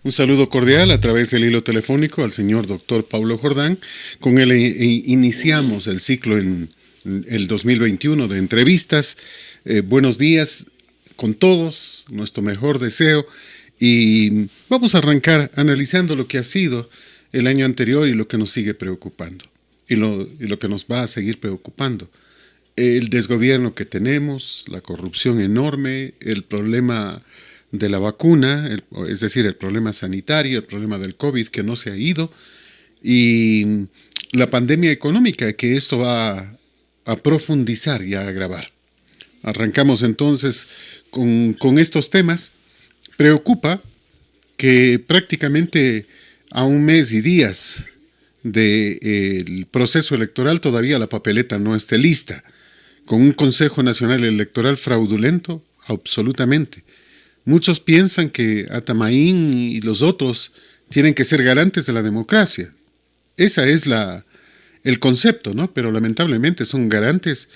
Un saludo cordial a través del hilo telefónico al señor doctor Paulo Jordán. Con él iniciamos el ciclo en el 2021 de entrevistas. Buenos días con todos, nuestro mejor deseo. Y vamos a arrancar analizando lo que ha sido el año anterior y lo que nos sigue preocupando. Y lo que nos va a seguir preocupando. El desgobierno que tenemos, la corrupción enorme, el problema de la vacuna, es decir, el problema sanitario, el problema del COVID que no se ha ido, y la pandemia económica que esto va a profundizar y a agravar. Arrancamos entonces con estos temas. Preocupa que prácticamente a un mes y días del proceso electoral todavía la papeleta no esté lista, con un Consejo Nacional Electoral fraudulento, absolutamente. Muchos piensan que Atamaín y los otros tienen que ser garantes de la democracia. Esa es el concepto, ¿no? Pero lamentablemente son garantes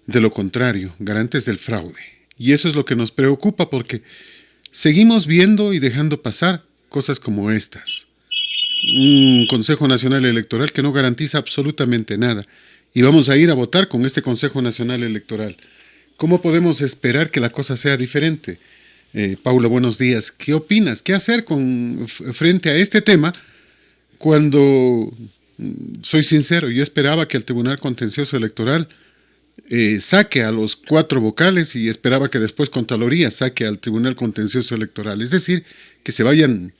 de lo contrario, garantes del fraude. Y eso es lo que nos preocupa porque seguimos viendo y dejando pasar cosas como estas. Un Consejo Nacional Electoral que no garantiza absolutamente nada. Y vamos a ir a votar con este Consejo Nacional Electoral. ¿Cómo podemos esperar que la cosa sea diferente? Paula, buenos días. ¿Qué opinas? ¿Qué hacer frente a este tema cuando, soy sincero, yo esperaba que el Tribunal Contencioso Electoral saque a los 4 vocales y esperaba que después Contraloría saque al Tribunal Contencioso Electoral? Es decir, que se vayan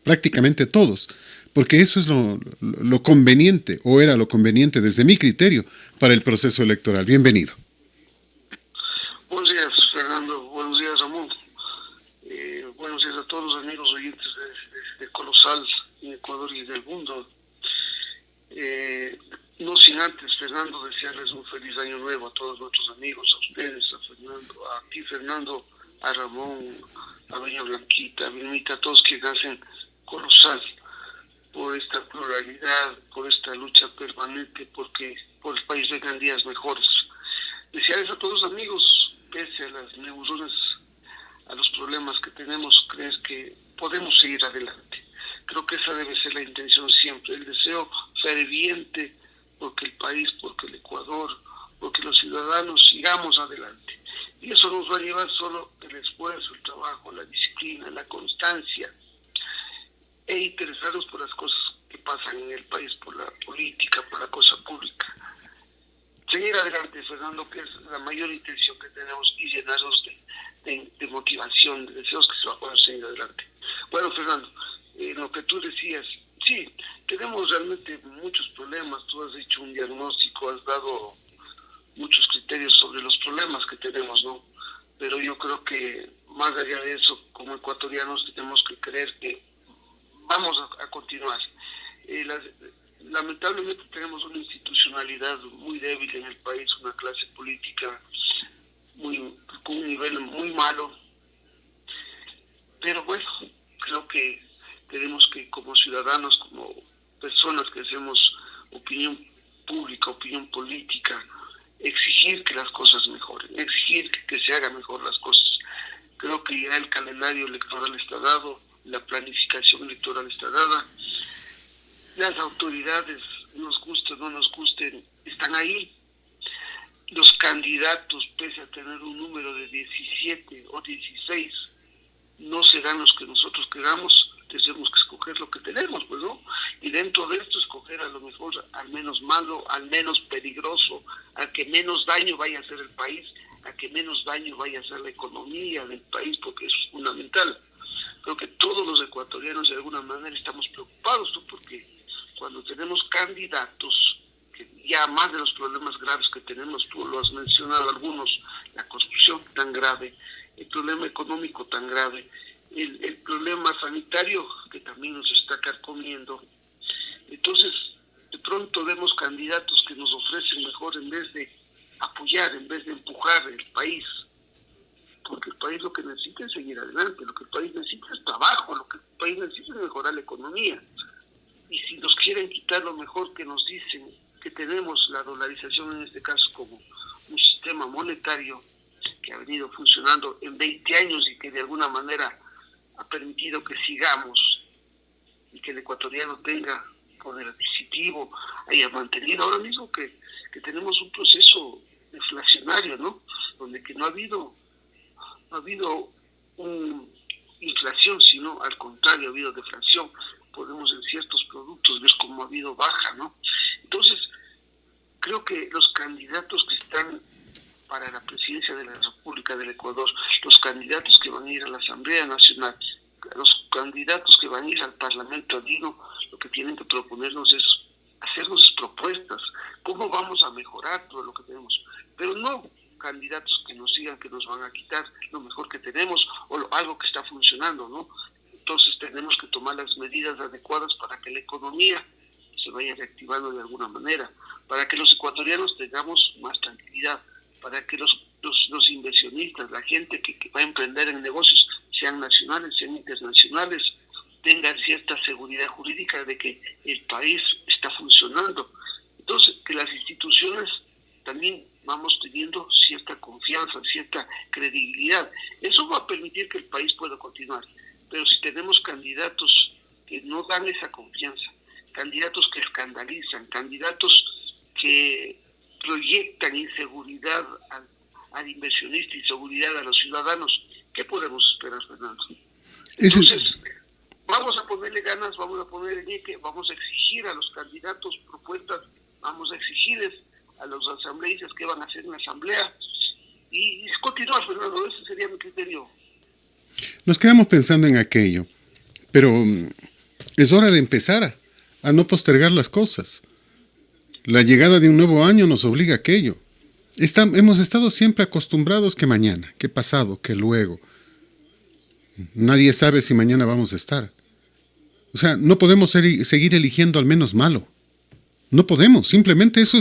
prácticamente todos, porque eso es lo conveniente, o era lo conveniente desde mi criterio, para el proceso electoral. Bienvenido. Buenos días, Fernando. Buenos días, Ramón. Buenos días a todos los amigos oyentes de Colosal, en Ecuador y del mundo. No sin antes, Fernando, desearles un feliz año nuevo a todos nuestros amigos, a ustedes, a Fernando, a ti, Fernando, a Ramón, a doña Blanquita, a Vilmita, a todos quienes hacen Colosal, por esta pluralidad, por esta lucha permanente, porque por el país vengan días mejores. Desearles a todos los amigos, pese a las neuronas, a los problemas que tenemos, crees que podemos seguir adelante. Creo que esa debe ser la intención siempre, el deseo ferviente porque el país, porque el Ecuador, porque los ciudadanos sigamos adelante. Y eso nos va a llevar solo el esfuerzo, el trabajo, la disciplina, la constancia, e interesarnos por las cosas que pasan en el país, por la política, por la cosa pública. Seguir adelante, Fernando, que es la mayor intención que tenemos, y llenarnos de motivación, de deseos que se va a poder seguir adelante. Bueno, Fernando, lo que tú decías, sí, tenemos realmente muchos problemas. Tú has hecho un diagnóstico, has dado muchos criterios sobre los problemas que tenemos, ¿no? Pero yo creo que más allá de eso, como ecuatorianos tenemos que creer que vamos a continuar. Lamentablemente tenemos una institucionalidad muy débil en el país, una clase política con un nivel muy malo, pero bueno, creo que tenemos que, como ciudadanos, como personas que hacemos opinión pública, opinión política, exigir que las cosas mejoren, exigir que se hagan mejor las cosas. Creo que ya el calendario electoral está dado, la planificación electoral está dada, las autoridades, nos gusten o no nos gusten, están ahí. Los candidatos, pese a tener un número de 17 o 16, no serán los que nosotros queramos. Tenemos que escoger lo que tenemos, pues, ¿no? Y dentro de esto escoger a lo mejor al menos malo, al menos peligroso, al que menos daño vaya a hacer el país, a que menos daño vaya a hacer la economía del país, porque eso es fundamental. Creo que todos los ecuatorianos de alguna manera estamos preocupados, ¿no? Porque cuando tenemos candidatos, que ya más de los problemas graves que tenemos, tú lo has mencionado algunos, la corrupción tan grave, el problema económico tan grave, el problema sanitario que también nos está carcomiendo. Entonces, de pronto vemos candidatos que nos ofrecen mejor, en vez de apoyar, en vez de empujar el país, porque el país lo que necesita es seguir adelante, lo que el país necesita es trabajo, lo que el país necesita es mejorar la economía. Y si nos quieren quitar lo mejor que nos dicen, que tenemos la dolarización en este caso como un sistema monetario que ha venido funcionando en 20 años y que de alguna manera ha permitido que sigamos y que el ecuatoriano tenga poder adquisitivo, haya mantenido. Ahora mismo que tenemos un proceso deflacionario, ¿no? Donde que no ha habido inflación, sino al contrario, ha habido deflación. Podemos en ciertos productos ver cómo ha habido baja, ¿no? Entonces, creo que los candidatos que están para la presidencia de la República del Ecuador, los candidatos que van a ir a la Asamblea Nacional, los candidatos que van a ir al Parlamento andino, lo que tienen que proponernos es hacernos propuestas, cómo vamos a mejorar todo lo que tenemos, pero no candidatos que nos digan que nos van a quitar lo mejor que tenemos o algo que está funcionando, ¿no? Entonces tenemos que tomar las medidas adecuadas para que la economía se vaya reactivando de alguna manera, para que los ecuatorianos tengamos más tranquilidad, para que los inversionistas, la gente que va a emprender en negocios, sean nacionales, sean internacionales, tengan cierta seguridad jurídica de que el país está funcionando. Entonces, que las instituciones también vamos teniendo cierta confianza, cierta credibilidad. Eso va a permitir que el país pueda continuar. Pero si tenemos candidatos que no dan esa confianza, candidatos que escandalizan, candidatos que proyectan inseguridad al inversionista, inseguridad a los ciudadanos, ¿qué podemos esperar, Fernando? Entonces, vamos a ponerle ganas, vamos a ponerle ñeque, vamos a exigir a los candidatos propuestas, vamos a exigirles a los asambleístas que van a hacer una asamblea y continuar, Fernando, ese sería mi criterio. Nos quedamos pensando en aquello, pero es hora de empezar a no postergar las cosas. La llegada de un nuevo año nos obliga a aquello. Hemos estado siempre acostumbrados que mañana, que pasado, que luego. Nadie sabe si mañana vamos a estar. O sea, no podemos seguir eligiendo al menos malo. No podemos, simplemente eso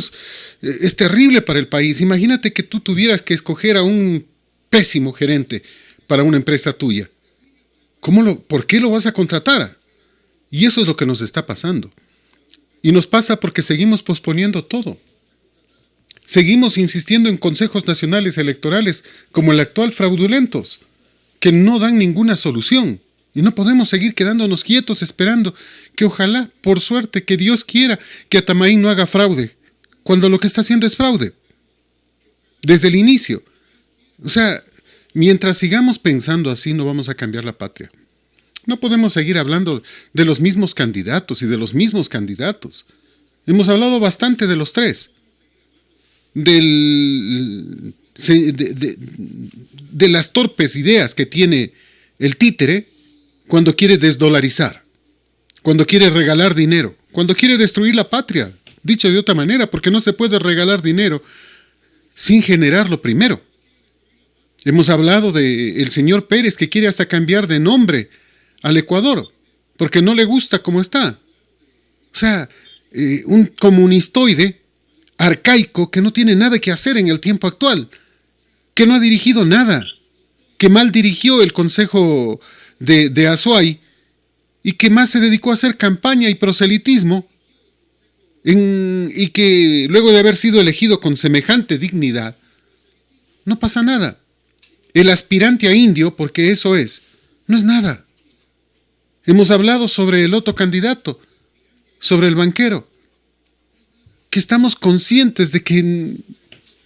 es terrible para el país. Imagínate que tú tuvieras que escoger a un pésimo gerente para una empresa tuya. ¿Por qué lo vas a contratar? Y eso es lo que nos está pasando. Y nos pasa porque seguimos posponiendo todo. Seguimos insistiendo en consejos nacionales electorales como el actual fraudulentos, que no dan ninguna solución. Y no podemos seguir quedándonos quietos esperando que ojalá, por suerte, que Dios quiera que Atamaín no haga fraude, cuando lo que está haciendo es fraude. Desde el inicio. O sea, mientras sigamos pensando así, no vamos a cambiar la patria. No podemos seguir hablando de los mismos candidatos y de los mismos candidatos. Hemos hablado bastante de los tres. De las torpes ideas que tiene el títere cuando quiere desdolarizar, cuando quiere regalar dinero, cuando quiere destruir la patria. Dicho de otra manera, porque no se puede regalar dinero sin generarlo primero. Hemos hablado del señor Pérez, que quiere hasta cambiar de nombre al Ecuador, porque no le gusta cómo está. O sea, un comunistoide arcaico que no tiene nada que hacer en el tiempo actual, que no ha dirigido nada, que mal dirigió el Consejo de Azuay y que más se dedicó a hacer campaña y proselitismo y que luego de haber sido elegido con semejante dignidad, no pasa nada. El aspirante a indio, porque eso es, no es nada. Hemos hablado sobre el otro candidato, sobre el banquero, que estamos conscientes de que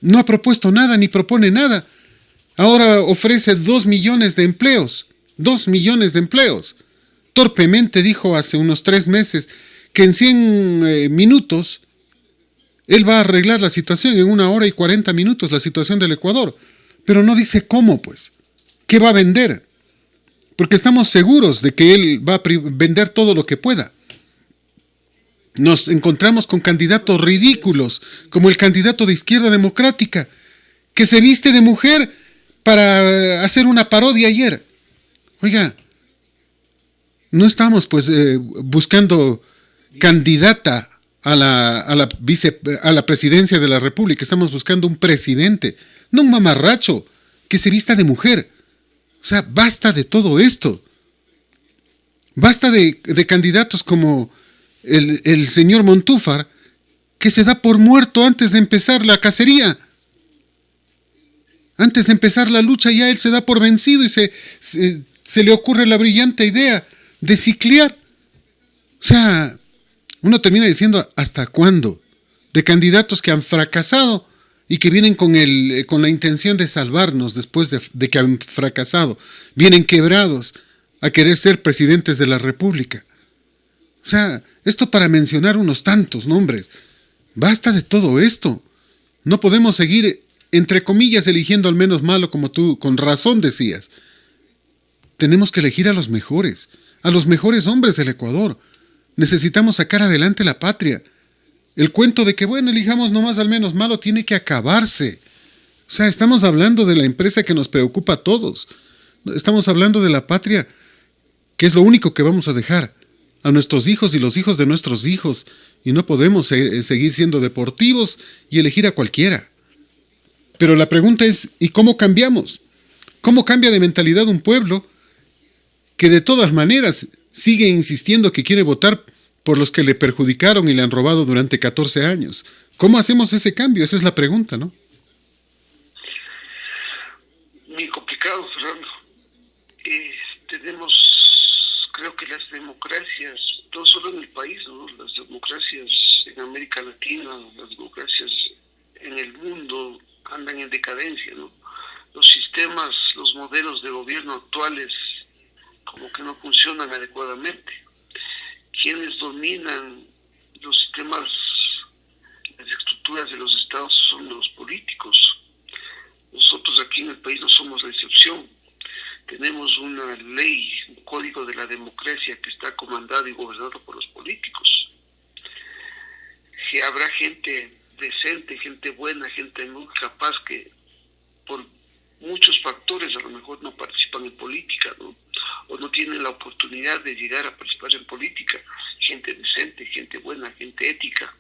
no ha propuesto nada ni propone nada. Ahora ofrece 2 millones de empleos. 2 millones de empleos. Torpemente dijo hace unos 3 meses que en 100 minutos él va a arreglar la situación, en 1 hora y 40 minutos, la situación del Ecuador. Pero no dice cómo, pues. ¿Qué va a vender? Porque estamos seguros de que él va a vender todo lo que pueda. Nos encontramos con candidatos ridículos, como el candidato de Izquierda Democrática, que se viste de mujer para hacer una parodia ayer. Oiga, no estamos pues buscando candidata a la presidencia de la República, estamos buscando un presidente, no un mamarracho que se vista de mujer. O sea, basta de todo esto. Basta de candidatos como el señor Montúfar, que se da por muerto antes de empezar la cacería. Antes de empezar la lucha ya él se da por vencido y se le ocurre la brillante idea de ciclear. O sea, uno termina diciendo, ¿hasta cuándo? De candidatos que han fracasado y que vienen con la intención de salvarnos después de que han fracasado. Vienen quebrados a querer ser presidentes de la República. O sea, esto para mencionar unos tantos nombres. Basta de todo esto. No podemos seguir, entre comillas, eligiendo al menos malo, como tú con razón decías. Tenemos que elegir a los mejores hombres del Ecuador. Necesitamos sacar adelante la patria. El cuento de que, bueno, elijamos nomás al menos malo tiene que acabarse. O sea, estamos hablando de la empresa que nos preocupa a todos. Estamos hablando de la patria, que es lo único que vamos a dejar a nuestros hijos y los hijos de nuestros hijos. Y no podemos seguir siendo deportivos y elegir a cualquiera. Pero la pregunta es, ¿y cómo cambiamos? ¿Cómo cambia de mentalidad un pueblo que de todas maneras sigue insistiendo que quiere votar por los que le perjudicaron y le han robado durante 14 años? ¿Cómo hacemos ese cambio? Esa es la pregunta, ¿no? Muy complicado, Fernando. Creo que las democracias, no solo en el país, ¿no? Las democracias en América Latina, las democracias en el mundo andan en decadencia, ¿no? Los sistemas, los modelos de gobierno actuales como que no funcionan adecuadamente. Quienes dominan los sistemas, las estructuras de los estados son los políticos. Nosotros aquí en el país no somos la excepción. Tenemos una ley, un código de la democracia que está comandado y gobernado por los políticos. Que habrá gente decente, gente buena, gente muy capaz que por muchos factores a lo mejor no participan en política, ¿no? O no tienen la oportunidad de llegar a participar en política. Gente decente, gente buena, gente ética.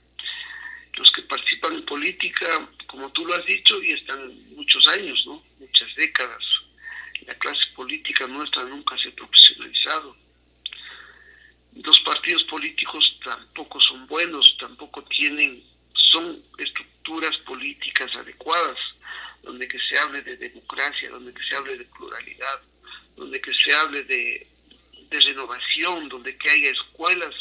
Los que participan en política, como tú lo has dicho, y están muchos años, ¿no? Muchas décadas. La clase política nuestra nunca se ha profesionalizado. Los partidos políticos tampoco son buenos, tampoco son estructuras políticas adecuadas, donde que se hable de democracia, donde que se hable de pluralidad, donde que se hable de renovación, donde que haya escuelas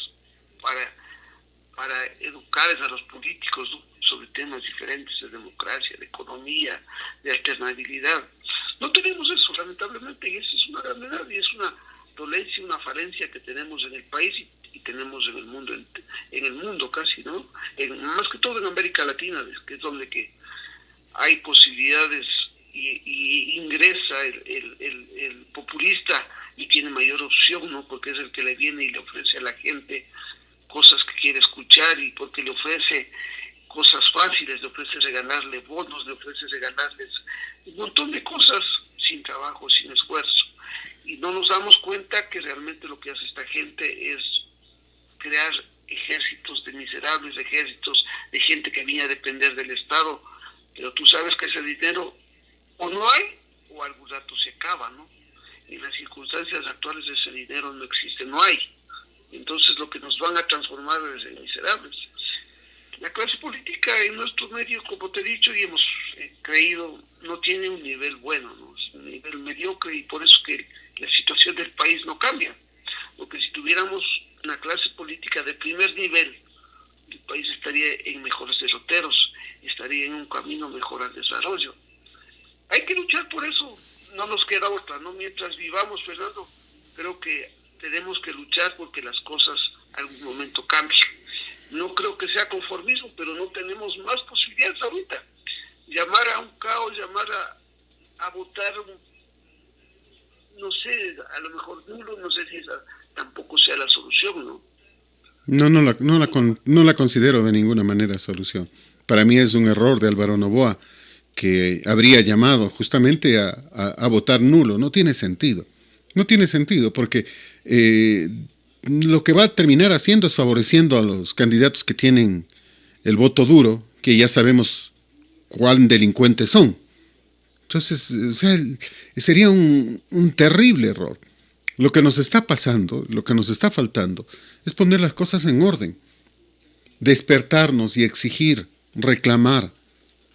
para educar a los políticos, ¿no? Sobre temas diferentes de democracia, de economía, de alternabilidad. No tenemos eso, lamentablemente, y eso es una realidad y es una dolencia, una falencia que tenemos en el país y tenemos en el mundo casi, ¿no? Más que todo en América Latina, que es donde que hay posibilidades y ingresa el populista y tiene mayor opción, ¿no? Porque es el que le viene y le ofrece a la gente cosas que quiere escuchar y porque le ofrece cosas fáciles, le ofrece regalarle bonos, le ofrece regalarles un montón de cosas sin trabajo, sin esfuerzo. Y no nos damos cuenta que realmente lo que hace esta gente es crear ejércitos de miserables, ejércitos de gente que viene a depender del Estado, pero tú sabes que ese dinero o no hay o algún rato se acaba, ¿no? En las circunstancias actuales ese dinero no existe, no hay. Entonces lo que nos van a transformar es en miserables. La clase política en nuestro medio, como te he dicho y hemos creído, no tiene un nivel bueno, ¿no? Es un nivel mediocre y por eso que la situación del país no cambia. Porque si tuviéramos una clase política de primer nivel, el país estaría en mejores derroteros, estaría en un camino mejor al desarrollo. Hay que luchar por eso, no nos queda otra, ¿no? Mientras vivamos, Fernando, creo que tenemos que luchar porque las cosas en algún momento cambien. No creo que sea conformismo, pero no tenemos más posibilidades ahorita. Llamar a un caos, llamar a votar, no sé, a lo mejor nulo, no sé si esa tampoco sea la solución, ¿no? No la considero de ninguna manera solución. Para mí es un error de Álvaro Noboa que habría llamado justamente a votar nulo. No tiene sentido. No tiene sentido porque lo que va a terminar haciendo es favoreciendo a los candidatos que tienen el voto duro, que ya sabemos cuán delincuentes son. Entonces, o sea, sería un terrible error. Lo que nos está pasando, lo que nos está faltando, es poner las cosas en orden. Despertarnos y exigir, reclamar.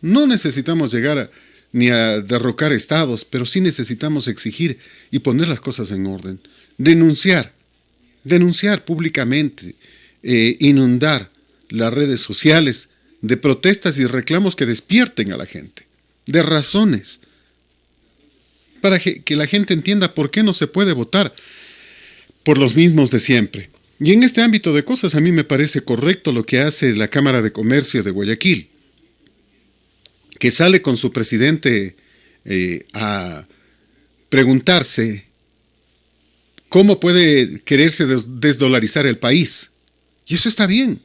No necesitamos llegar ni a derrocar estados, pero sí necesitamos exigir y poner las cosas en orden. Denunciar públicamente, inundar las redes sociales de protestas y reclamos que despierten a la gente, de razones, para que la gente entienda por qué no se puede votar por los mismos de siempre. Y en este ámbito de cosas a mí me parece correcto lo que hace la Cámara de Comercio de Guayaquil, que sale con su presidente a preguntarse cómo puede quererse desdolarizar el país. Y eso está bien.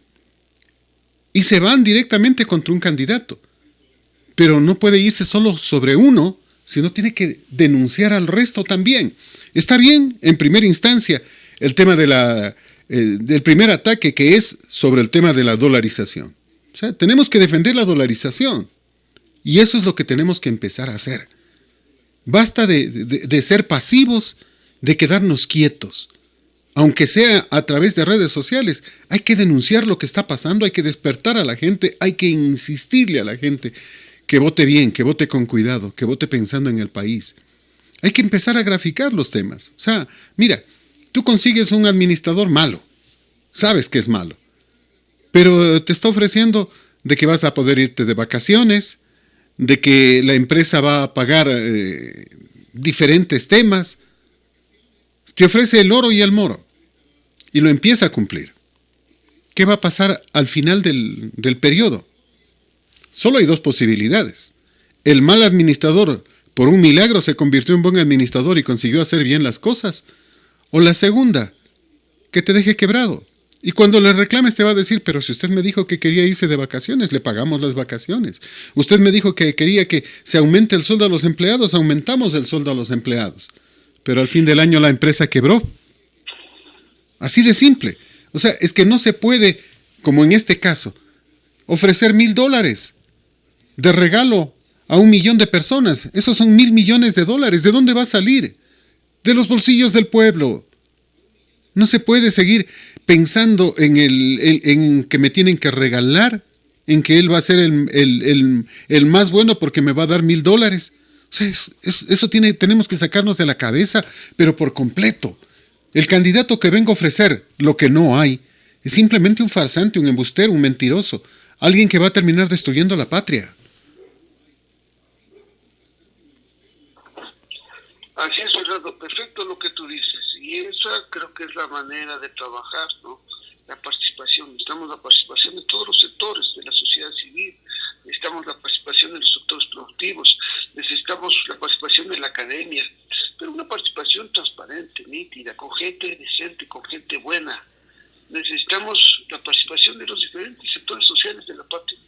Y se van directamente contra un candidato. Pero no puede irse solo sobre uno, sino tiene que denunciar al resto también. Está bien, en primera instancia, el tema del primer ataque, que es sobre el tema de la dolarización. O sea, tenemos que defender la dolarización. Y eso es lo que tenemos que empezar a hacer. Basta de ser pasivos, de quedarnos quietos. Aunque sea a través de redes sociales, hay que denunciar lo que está pasando, hay que despertar a la gente, hay que insistirle a la gente que vote bien, que vote con cuidado, que vote pensando en el país. Hay que empezar a graficar los temas. O sea, mira, tú consigues un administrador malo, sabes que es malo, pero te está ofreciendo de que vas a poder irte de vacaciones, de que la empresa va a pagar diferentes temas. Te ofrece el oro y el moro y lo empieza a cumplir. ¿Qué va a pasar al final del periodo? Solo hay dos posibilidades. El mal administrador, por un milagro, se convirtió en buen administrador y consiguió hacer bien las cosas. O la segunda, que te deje quebrado. Y cuando le reclames te va a decir, pero si usted me dijo que quería irse de vacaciones, le pagamos las vacaciones. Usted me dijo que quería que se aumente el sueldo a los empleados, aumentamos el sueldo a los empleados. Pero al fin del año la empresa quebró. Así de simple. O sea, es que no se puede, como en este caso, ofrecer $1,000 de regalo a 1 millón de personas. Esos son $1,000 millones. ¿De dónde va a salir? De los bolsillos del pueblo. No se puede seguir pensando en que me tienen que regalar, en que él va a ser el más bueno porque me va a dar $1,000. O sea, eso tenemos que sacarnos de la cabeza, pero por completo. El candidato que venga a ofrecer lo que no hay es simplemente un farsante, un embustero, un mentiroso, alguien que va a terminar destruyendo la patria. Así es, Fernando, perfecto lo que tú dices. Y esa creo que es la manera de trabajar, ¿no? La participación. Necesitamos la participación de todos los sectores de la sociedad civil. Necesitamos la participación de los sectores productivos. Necesitamos la participación de la academia. Pero una participación transparente, nítida, con gente decente, con gente buena. Necesitamos la participación de los diferentes sectores sociales de la patria.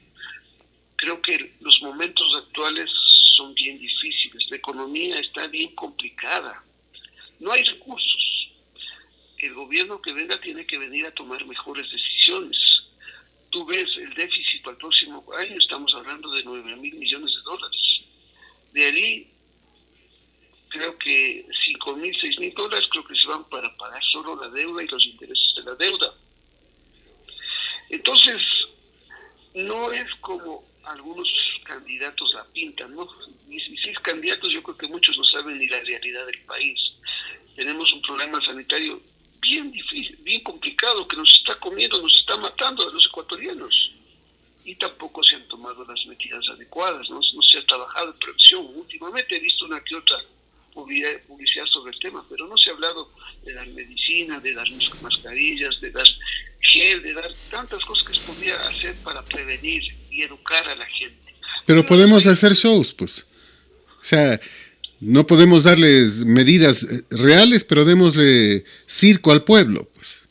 Creo que los momentos actuales son bien difíciles. La economía está bien complicada. No hay recursos. El gobierno que venga tiene que venir a tomar mejores decisiones. Tú ves el déficit para el próximo año, estamos hablando de $9,000 millones. De ahí, creo que $5,000, $6,000 creo que se van para pagar solo la deuda y los intereses de la deuda. Entonces, no es como algunos candidatos la pintan, ¿no? Y si es candidatos, yo creo que muchos no saben ni la realidad del país. Tenemos un problema sanitario bien difícil, bien complicado, que nos está comiendo, nos está matando a los ecuatorianos. Y tampoco se han tomado las medidas adecuadas, no se ha trabajado en prevención. Últimamente he visto una que otra publicidad sobre el tema, pero no se ha hablado de dar medicina, de dar mascarillas, de dar gel, de dar tantas cosas que se podía hacer para prevenir y educar a la gente. Pero podemos hacer shows, pues. O sea, no podemos darles medidas reales, pero démosle circo al pueblo, pues.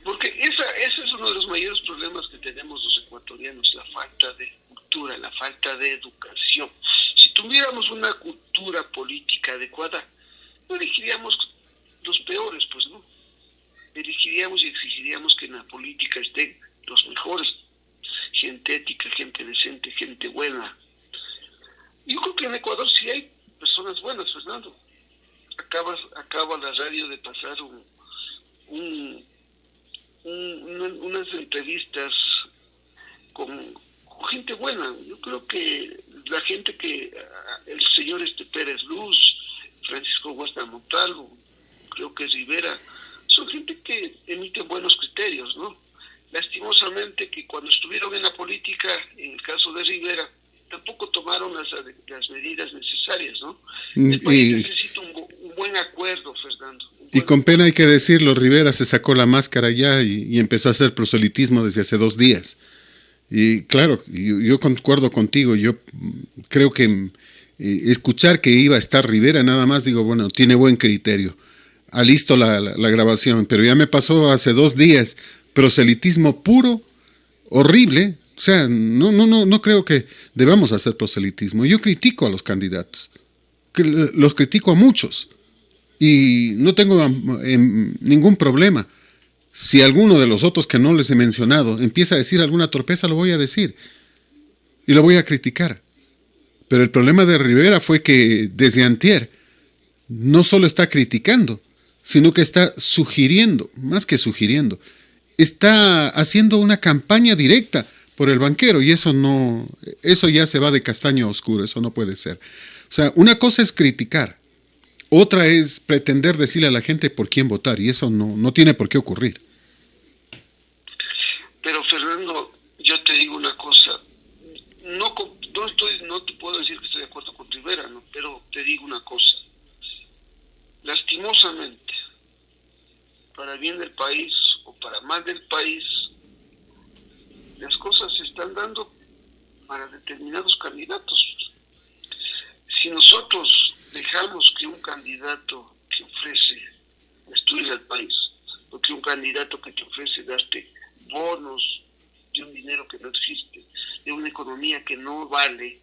Porque ese es uno de los mayores problemas que tenemos los ecuatorianos, la falta de cultura, la falta de educación. Si tuviéramos una cultura política adecuada, no elegiríamos los peores, pues, ¿no? Elegiríamos y exigiríamos que en la política estén los mejores, gente ética, gente decente, gente buena. Yo creo que en Ecuador sí hay personas buenas, Fernando. Acaba la radio de pasar unas entrevistas con gente buena. Yo creo que la gente el señor Pérez Luz, Francisco Huerta Montalvo, creo que Rivera, son gente que emite buenos criterios, ¿no? Lastimosamente que cuando estuvieron en la política, en el caso de Rivera, tampoco tomaron las medidas necesarias, ¿no? El país necesita un buen acuerdo, Fernando. Y con pena hay que decirlo, Rivera se sacó la máscara ya y empezó a hacer proselitismo desde hace 2 días. Y claro, yo concuerdo contigo, yo creo que escuchar que iba a estar Rivera, nada más digo, bueno, tiene buen criterio. Listo la grabación, pero ya me pasó hace 2 días, proselitismo puro, horrible. O sea, no creo que debamos hacer proselitismo. Yo critico a los candidatos, los critico a muchos y no tengo ningún problema. Si alguno de los otros que no les he mencionado empieza a decir alguna torpeza, lo voy a decir y lo voy a criticar. Pero el problema de Rivera fue que desde antier no solo está criticando, sino que está sugiriendo, más que sugiriendo, está haciendo una campaña directa por el banquero y eso ya se va de castaño a oscuro, eso no puede ser. O sea, una cosa es criticar, otra es pretender decirle a la gente por quién votar y eso no tiene por qué ocurrir. Pero Fernando, yo te digo una cosa, no te puedo decir que estoy de acuerdo con Rivera, ¿no? Pero te digo una cosa, lastimosamente, para bien del país o para mal del país, las cosas se están dando para determinados candidatos. Si nosotros dejamos que un candidato que ofrece destruir al país, o que un candidato que te ofrece darte bonos de un dinero que no existe, de una economía que no vale,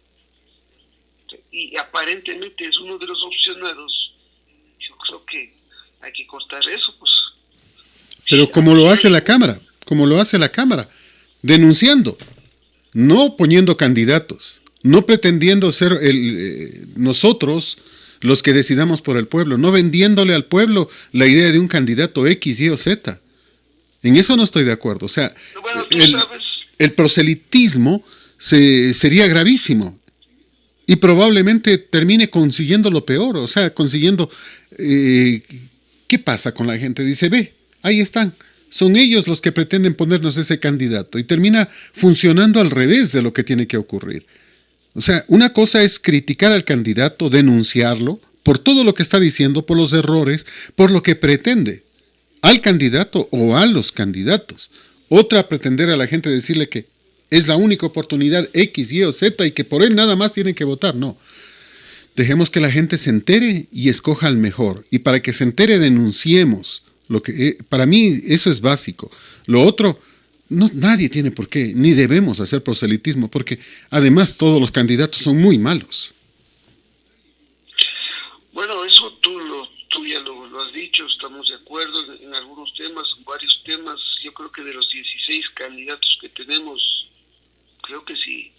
y aparentemente es uno de los opcionados, yo creo que hay que cortar eso, pues. Pero como lo hace la Cámara, denunciando, no poniendo candidatos, no pretendiendo ser nosotros los que decidamos por el pueblo, no vendiéndole al pueblo la idea de un candidato X, Y o Z. En eso no estoy de acuerdo. O sea, bueno, el proselitismo sería gravísimo y probablemente termine consiguiendo lo peor, o sea, consiguiendo... ¿qué pasa con la gente? Dice, ve, ahí están. Son ellos los que pretenden ponernos ese candidato y termina funcionando al revés de lo que tiene que ocurrir. O sea, una cosa es criticar al candidato, denunciarlo por todo lo que está diciendo, por los errores, por lo que pretende al candidato o a los candidatos. Otra, pretender a la gente decirle que es la única oportunidad X, Y o Z y que por él nada más tienen que votar. No. Dejemos que la gente se entere y escoja al mejor. Y para que se entere, denunciemos. Para mí eso es básico. Lo otro, nadie tiene por qué, ni debemos hacer proselitismo, porque además todos los candidatos son muy malos. Bueno, eso tú ya lo has dicho, estamos de acuerdo en algunos temas, en varios temas. Yo creo que de los 16 candidatos que tenemos, creo que si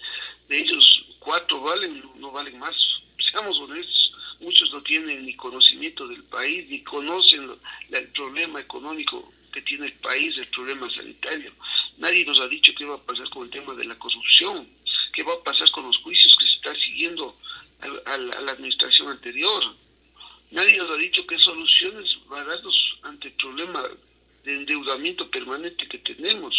de ellos 4 valen, no valen más. Seamos honestos, muchos no tienen ni conocimiento del país, ni conocen el problema económico que tiene el país, el problema sanitario. Nadie nos ha dicho qué va a pasar con el tema de la corrupción, qué va a pasar con los juicios que se está siguiendo a la administración anterior. Nadie nos ha dicho qué soluciones va a darnos ante el problema de endeudamiento permanente que tenemos.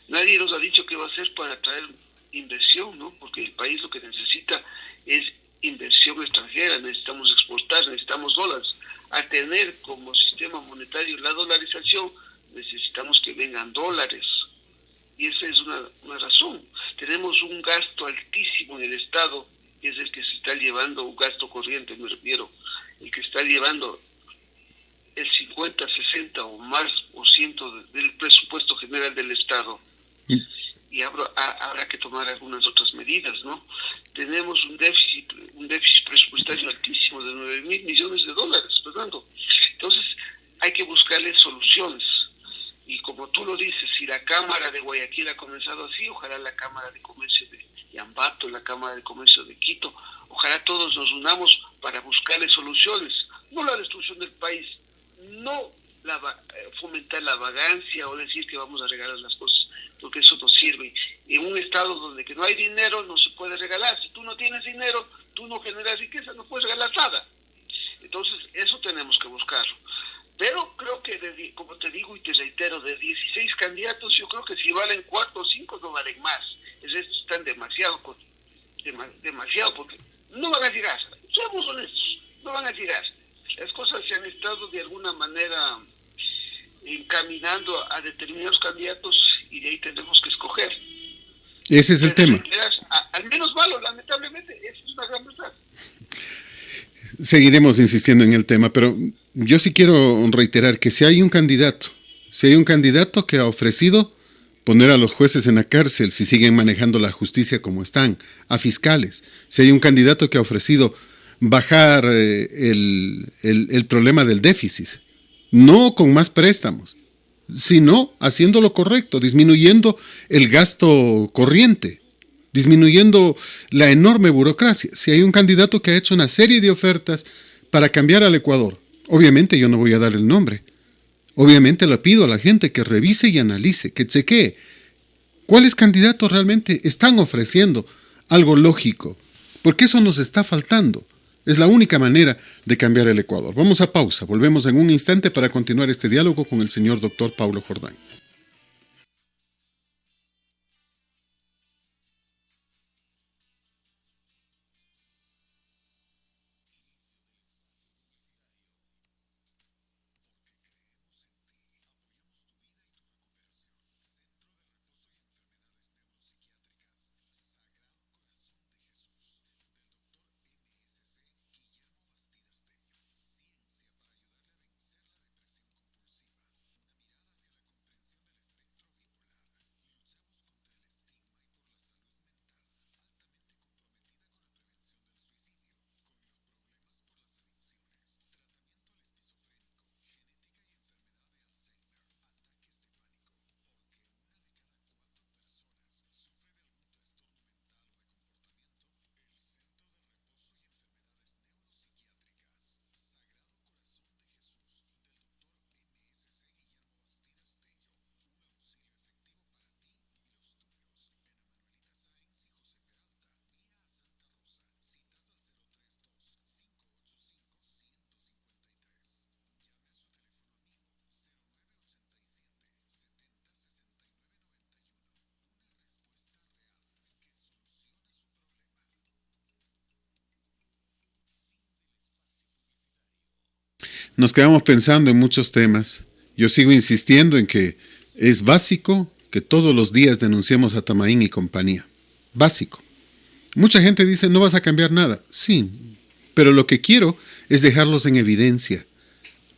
Nadie nos ha dicho qué va a hacer para atraer inversión, ¿no? Porque el país lo que necesita es inversión extranjera, necesitamos exportar, necesitamos dólares. A tener como sistema monetario la dolarización, necesitamos que vengan dólares. Y esa es una razón. Tenemos un gasto altísimo en el Estado, que es el que se está llevando, un gasto corriente me refiero, el que está llevando el 50, 60 o más por ciento del presupuesto general del Estado. Y habrá que tomar algunas otras medidas, ¿no? Tenemos un déficit presupuestario altísimo de 9,000 millones de dólares, Fernando. Entonces, hay que buscarle soluciones. Y como tú lo dices, si la Cámara de Guayaquil ha comenzado así, ojalá la Cámara de Comercio de Ambato, la Cámara de Comercio de Quito, ojalá todos nos unamos para buscarle soluciones. No la destrucción del país, no fomentar la vagancia o decir que vamos a regalar las cosas, porque eso no sirve. En un estado donde que no hay dinero no se puede regalar. Si tú no tienes dinero, tú no generas riqueza, no puedes regalar nada. Entonces eso tenemos que buscarlo. Pero creo que, como te digo y te reitero, de 16 candidatos, yo creo que si valen 4 o 5 no valen más. Están demasiado, porque no van a llegar. Seamos honestos, no van a llegar. Las cosas se han estado de alguna manera encaminando a determinados candidatos y de ahí tenemos que escoger. Ese es el tema. Al menos malo, lamentablemente, esa es una gran verdad. Seguiremos insistiendo en el tema, pero yo sí quiero reiterar que si hay un candidato que ha ofrecido poner a los jueces en la cárcel si siguen manejando la justicia como están, a fiscales, si hay un candidato que ha ofrecido bajar el problema del déficit, no con más préstamos, sino haciendo lo correcto, disminuyendo el gasto corriente, disminuyendo la enorme burocracia. Si hay un candidato que ha hecho una serie de ofertas para cambiar al Ecuador, obviamente yo no voy a dar el nombre. Obviamente le pido a la gente que revise y analice, que chequee cuáles candidatos realmente están ofreciendo algo lógico, porque eso nos está faltando. Es la única manera de cambiar el Ecuador. Vamos a pausa, volvemos en un instante para continuar este diálogo con el señor doctor Paulo Jordán. Nos quedamos pensando en muchos temas. Yo sigo insistiendo en que es básico que todos los días denunciemos a Tamaín y compañía. Básico. Mucha gente dice, no vas a cambiar nada. Sí, pero lo que quiero es dejarlos en evidencia,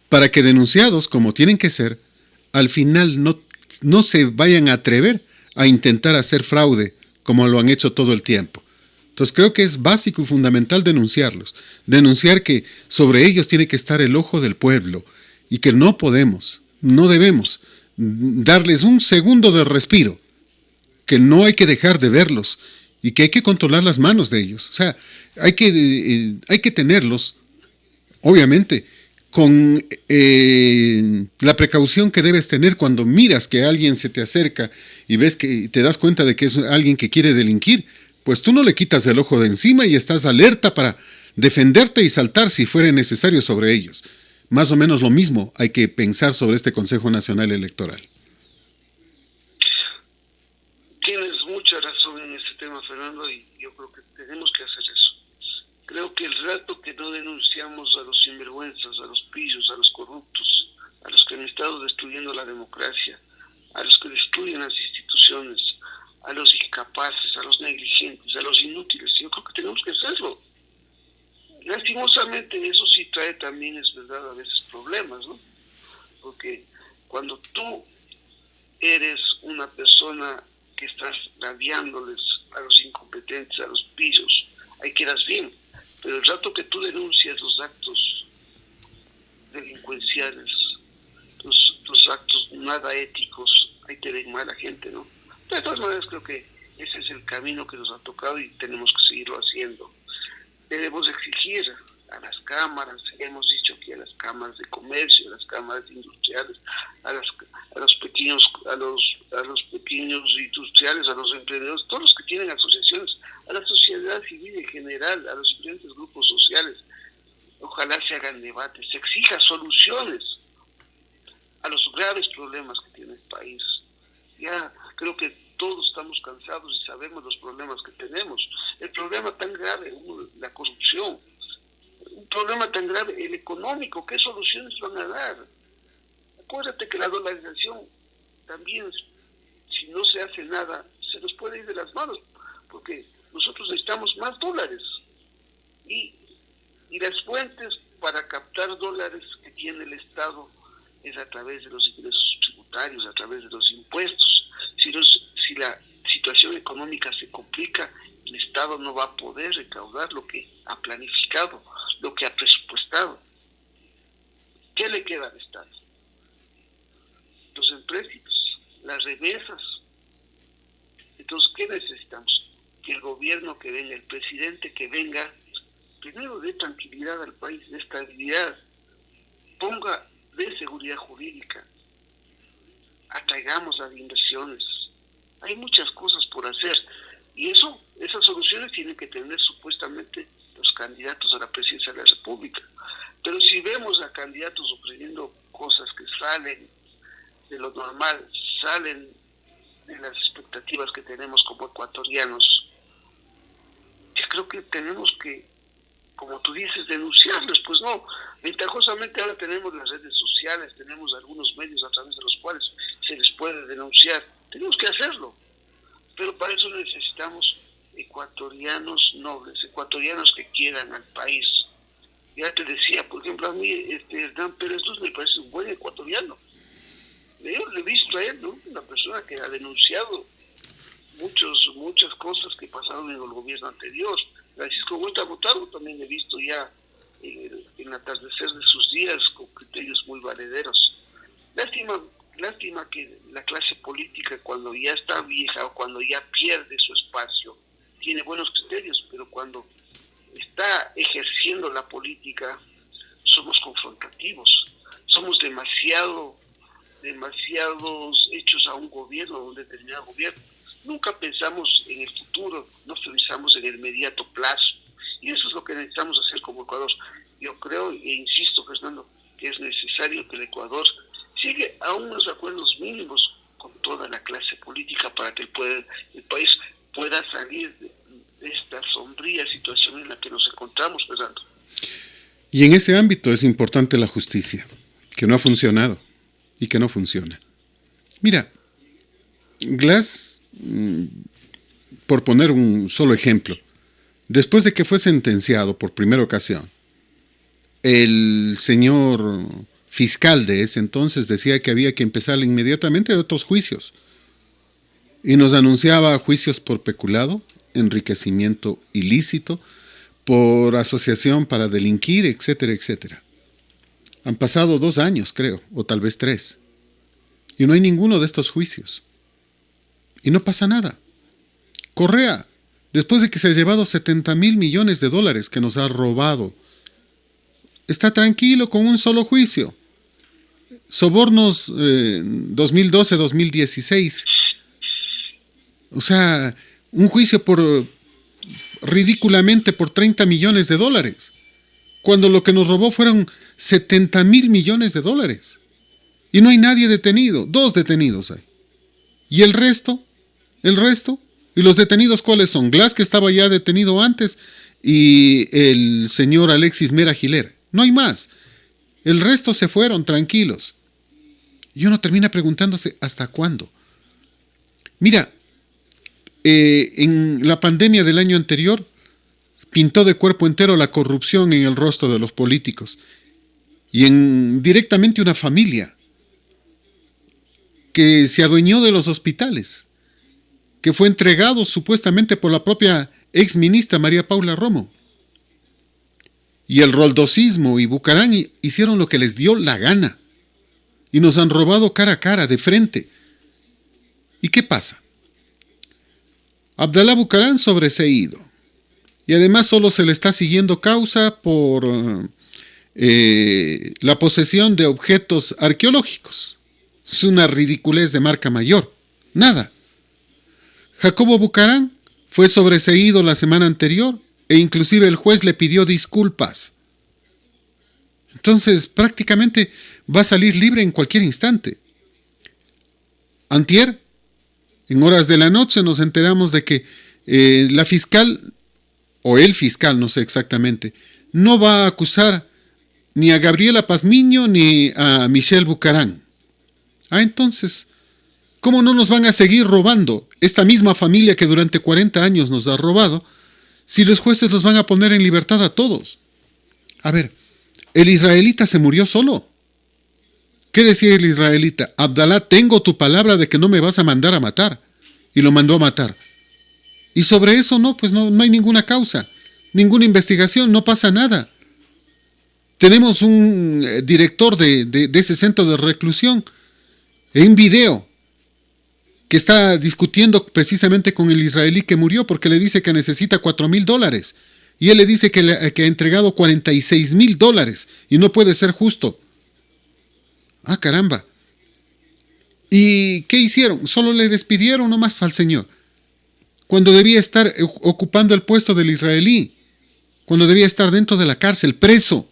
para que denunciados, como tienen que ser, al final no se vayan a atrever a intentar hacer fraude, como lo han hecho todo el tiempo. Entonces creo que es básico y fundamental denunciarlos. Denunciar que sobre ellos tiene que estar el ojo del pueblo y que no debemos darles un segundo de respiro, que no hay que dejar de verlos y que hay que controlar las manos de ellos. O sea, hay que tenerlos, obviamente, con la precaución que debes tener cuando miras que alguien se te acerca y ves que te das cuenta de que es alguien que quiere delinquir. Pues tú no le quitas el ojo de encima y estás alerta para defenderte y saltar si fuera necesario sobre ellos. Más o menos lo mismo hay que pensar sobre este Consejo Nacional Electoral. Tienes mucha razón en este tema, Fernando, y yo creo que tenemos que hacer eso. Creo que el rato que no denunciamos a los sinvergüenzas, a los pillos, a los corruptos, a los que han estado destruyendo la democracia, a los que destruyen las instituciones, a los incapaces, a los negligentes, a los inútiles, yo creo que tenemos que hacerlo. Lastimosamente eso sí trae también, es verdad, a veces problemas, ¿no? Porque cuando tú eres una persona que estás radiándoles a los incompetentes, a los pillos, ahí quedas bien, pero el rato que tú denuncias los actos delincuenciales, los actos nada éticos, ahí te ven mala gente, ¿no? De todas maneras creo que ese es el camino que nos ha tocado y tenemos que seguirlo haciendo. Debemos exigir a las cámaras, hemos dicho que a las cámaras de comercio, a las cámaras industriales, a los pequeños industriales, a los emprendedores, todos los que tienen asociaciones, a la sociedad civil en general, a los diferentes grupos sociales. Ojalá se hagan debates, se exija soluciones a los graves problemas que tiene el país. Ya creo que todos estamos cansados y sabemos los problemas que tenemos. El problema tan grave, la corrupción, un problema tan grave, el económico, ¿qué soluciones van a dar? Acuérdate que la dolarización también, si no se hace nada, se nos puede ir de las manos, porque nosotros necesitamos más dólares. Y las fuentes para captar dólares que tiene el Estado es a través de los ingresos tributarios, a través de los impuestos. Si la situación económica se complica, el Estado no va a poder recaudar lo que ha planificado, lo que ha presupuestado. ¿Qué le queda al Estado? Los empréstitos, las remesas. Entonces, ¿qué necesitamos? Que el gobierno que venga, el presidente que venga, primero dé tranquilidad al país, de estabilidad, ponga de seguridad jurídica, atraigamos las inversiones. Hay muchas cosas por hacer y esas soluciones tienen que tener supuestamente los candidatos a la presidencia de la República. Pero si vemos a candidatos ofreciendo cosas que salen de lo normal, salen de las expectativas que tenemos como ecuatorianos, yo creo que tenemos que, como tú dices, denunciarlos. Pues no, ventajosamente ahora tenemos las redes sociales, tenemos algunos medios a través de los cuales se les puede denunciar. Tenemos que hacerlo, pero para eso necesitamos ecuatorianos nobles, ecuatorianos que quieran al país. Ya te decía, por ejemplo, a mí Hernán Pérez Luz me parece un buen ecuatoriano. Yo le he visto a él, ¿no? Una persona que ha denunciado muchas cosas que pasaron en el gobierno anterior. Francisco Huerta Botaro también he visto ya en el atardecer de sus días con criterios muy valederos. Lástima que la clase política, cuando ya está vieja o cuando ya pierde su espacio, tiene buenos criterios, pero cuando está ejerciendo la política somos confrontativos, somos demasiados hechos a un gobierno, a un determinado gobierno. Nunca pensamos en el futuro, no pensamos en el inmediato plazo. Y eso es lo que necesitamos hacer como Ecuador. Yo creo e insisto, Fernando, que es necesario que el Ecuador sigue a unos acuerdos mínimos con toda la clase política para que el país pueda salir de esta sombría situación en la que nos encontramos, Fernando. Y en ese ámbito es importante la justicia, que no ha funcionado y que no funciona. Mira, Glass, por poner un solo ejemplo, después de que fue sentenciado por primera ocasión, el señor fiscal de ese entonces decía que había que empezar inmediatamente otros juicios y nos anunciaba juicios por peculado, enriquecimiento ilícito, por asociación para delinquir, etcétera, etcétera. Han pasado 2 años, creo, o tal vez 3, y no hay ninguno de estos juicios. Y no pasa nada. Correa, después de que se ha llevado 70,000 millones de dólares que nos ha robado, está tranquilo con un solo juicio. Sobornos 2012-2016. O sea, un juicio ridículamente por 30 millones de dólares, cuando lo que nos robó fueron 70,000 millones de dólares. Y no hay nadie detenido, 2 detenidos hay. ¿Y el resto? ¿Y los detenidos cuáles son? Glass, que estaba ya detenido antes, y el señor Alexis Mera Giler. No hay más. El resto se fueron tranquilos. Y uno termina preguntándose, ¿hasta cuándo? Mira, en la pandemia del año anterior, pintó de cuerpo entero la corrupción en el rostro de los políticos. Y directamente una familia que se adueñó de los hospitales, que fue entregado supuestamente por la propia ex ministra María Paula Romo. Y el roldosismo y Bucarán hicieron lo que les dio la gana. Y nos han robado cara a cara, de frente. ¿Y qué pasa? Abdalá Bucarán sobreseído. Y además solo se le está siguiendo causa por la posesión de objetos arqueológicos. Es una ridiculez de marca mayor. Nada. Jacobo Bucarán fue sobreseído la semana anterior e inclusive el juez le pidió disculpas. Entonces prácticamente va a salir libre en cualquier instante. Antier, en horas de la noche, nos enteramos de que la fiscal, o el fiscal, no sé exactamente, no va a acusar ni a Gabriela Pazmiño ni a Michelle Bucarán. Entonces, ¿cómo no nos van a seguir robando esta misma familia que durante 40 años nos ha robado si los jueces los van a poner en libertad a todos? A ver, el israelita se murió solo. ¿Qué decía el israelita? Abdalá, tengo tu palabra de que no me vas a mandar a matar. Y lo mandó a matar. Y sobre eso no hay ninguna causa, ninguna investigación, no pasa nada. Tenemos un director de ese centro de reclusión en video que está discutiendo precisamente con el israelí que murió porque le dice que necesita $4,000 y él le dice que ha entregado $46,000 y no puede ser justo. Caramba. ¿Y qué hicieron? Solo le despidieron nomás al señor, cuando debía estar ocupando el puesto del israelí, cuando debía estar dentro de la cárcel, preso.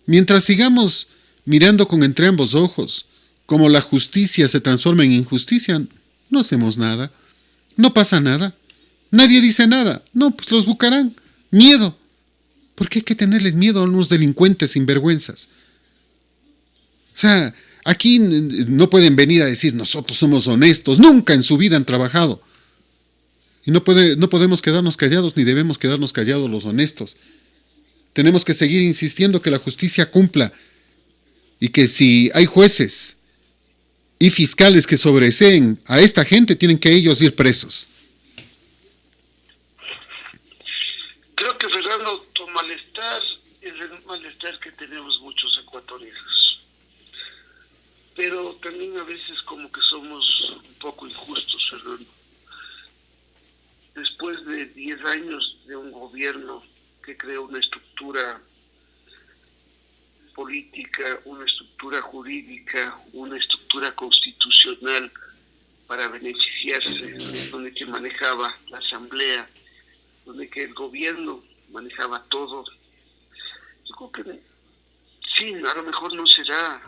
Mientras sigamos mirando con entrambos ojos cómo la justicia se transforma en injusticia, no hacemos nada, no pasa nada, nadie dice nada. No, pues los Bucarán, miedo. ¿Por qué hay que tenerles miedo a unos delincuentes sinvergüenzas? O sea, aquí no pueden venir a decir nosotros somos honestos, nunca en su vida han trabajado. Y no podemos quedarnos callados ni debemos quedarnos callados los honestos. Tenemos que seguir insistiendo que la justicia cumpla y que si hay jueces y fiscales que sobreseen a esta gente, tienen que ellos ir presos. Creo que, Fernando, tu malestar es el malestar que tenemos muchos ecuatorianos. Pero también a veces como que somos un poco injustos, Fernando. Después de 10 años de un gobierno que creó una estructura política, una estructura jurídica, una estructura constitucional para beneficiarse, donde que manejaba la asamblea, donde que el gobierno manejaba todo. Yo creo que sí, a lo mejor no será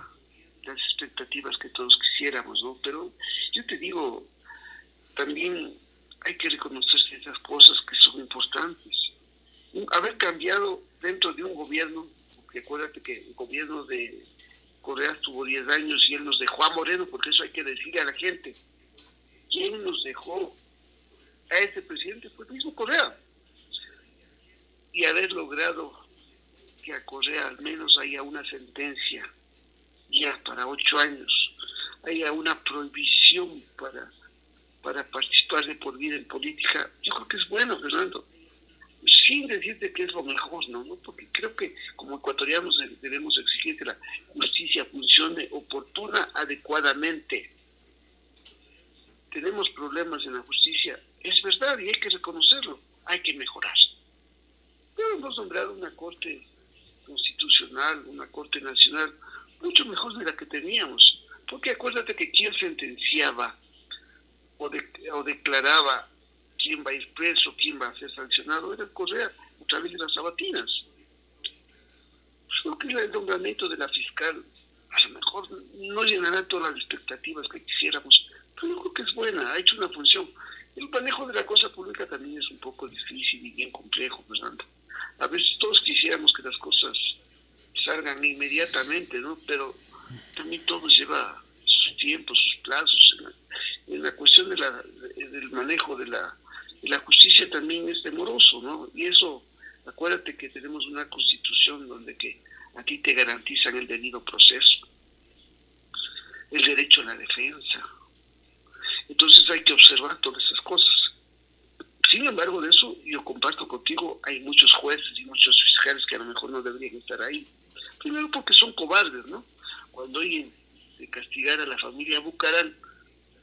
las expectativas que todos quisiéramos, ¿no? Pero yo te digo, también hay que reconocer esas cosas que son importantes. Haber cambiado dentro de un gobierno, porque acuérdate que el gobierno de Correa estuvo 10 años y él nos dejó a Moreno, porque eso hay que decirle a la gente. ¿Quién nos dejó a ese presidente? Fue el mismo Correa. Y haber logrado que a Correa al menos haya una sentencia ya para 8 años, haya una prohibición para participar de por vida en política, yo creo que es bueno, Fernando. Sin decirte que es lo mejor, ¿no? Porque creo que como ecuatorianos debemos exigir que la justicia funcione oportuna, adecuadamente. Tenemos problemas en la justicia, es verdad, y hay que reconocerlo, hay que mejorar. Pero hemos nombrado una corte constitucional, una corte nacional, mucho mejor de la que teníamos. Porque acuérdate que quien sentenciaba o declaraba quién va a ir preso, quién va a ser sancionado, era el Correa, a través de las sabatinas. Creo que el nombramiento de la fiscal a lo mejor no llenará todas las expectativas que quisiéramos, pero yo creo que es buena, ha hecho una función. El manejo de la cosa pública también es un poco difícil y bien complejo, Fernando. A veces todos quisiéramos que las cosas salgan inmediatamente, ¿no? Pero también todo lleva sus tiempos, sus plazos. En la cuestión del manejo de la justicia también es demoroso, ¿no? Y eso, acuérdate que tenemos una constitución donde que a ti te garantizan el debido proceso, el derecho a la defensa. Entonces hay que observar todas esas cosas. Sin embargo, de eso yo comparto contigo, hay muchos jueces y muchos fiscales que a lo mejor no deberían estar ahí. Primero porque son cobardes, ¿no? Cuando oyen de castigar a la familia Bucarán,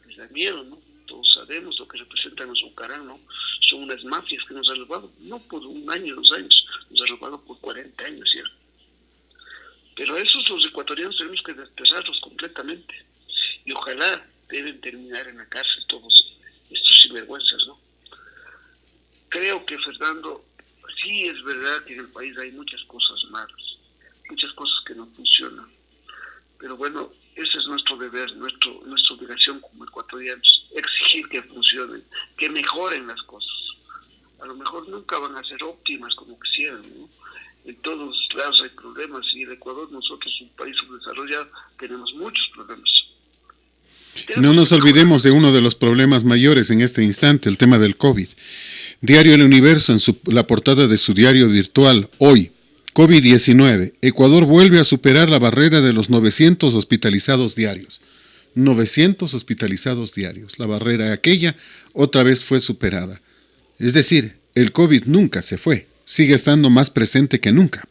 les da miedo, ¿no? Todos sabemos lo que representan los Bucarán, ¿no? Son unas mafias que nos han robado, no por un año, 2 años, nos han robado por 40 años, ¿cierto? Pero a esos los ecuatorianos tenemos que desterrarlos completamente. Y ojalá deben terminar en la cárcel todos estos sinvergüenzas, ¿no? Creo que, Fernando, sí es verdad que en el país hay muchas cosas malas, muchas cosas que no funcionan. Pero bueno, ese es nuestro deber, nuestra obligación como ecuatorianos, exigir que funcionen, que mejoren las cosas. A lo mejor nunca van a ser óptimas como quisieran, ¿no? En todos lados hay problemas y en Ecuador, nosotros, un país subdesarrollado, tenemos muchos problemas. No nos olvidemos de uno de los problemas mayores en este instante, el tema del COVID. Diario El Universo, en la portada de su diario virtual, hoy, COVID-19, Ecuador vuelve a superar la barrera de los 900 hospitalizados diarios. 900 hospitalizados diarios. La barrera aquella otra vez fue superada. Es decir, el COVID nunca se fue, sigue estando más presente que nunca.